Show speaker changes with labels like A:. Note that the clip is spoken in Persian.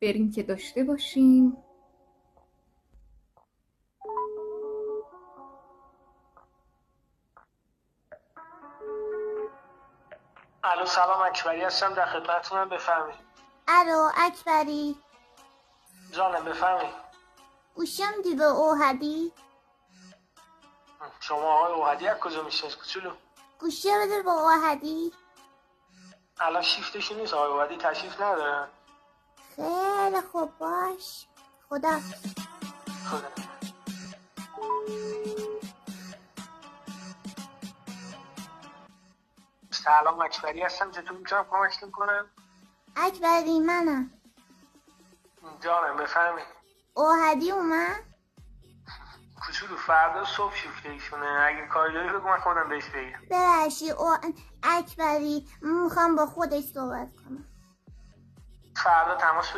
A: بریم که داشته باشیم.
B: الو سلام، اکبری هستم، در خدمتتونم. بفرمایید.
C: الو اکبری،
B: جانم بفرمایید.
C: گوشم دی به اوهدی؟
B: شما آقای اوهدی از کجا میشناسید کوچولو؟
C: گوشی بده به اوهدی.
B: الان شیفتشون نیست، آقای اوهدی تشریف ندارن.
C: خیلی خوب، باش. خدا.
B: خدا. سلام، اکبری هستم، چطور میتونم کمکتون کنم؟
C: اکبری منم.
B: جانم بفرمایید.
C: اوهدی اومد؟
B: کوچولو فردا صبح شیفته ایشونه، اگه کاری داری بگو من خودم بهش بگم.
C: ببخشی اکبری، میخوام با خودش صحبت کنم.
B: فردا تماس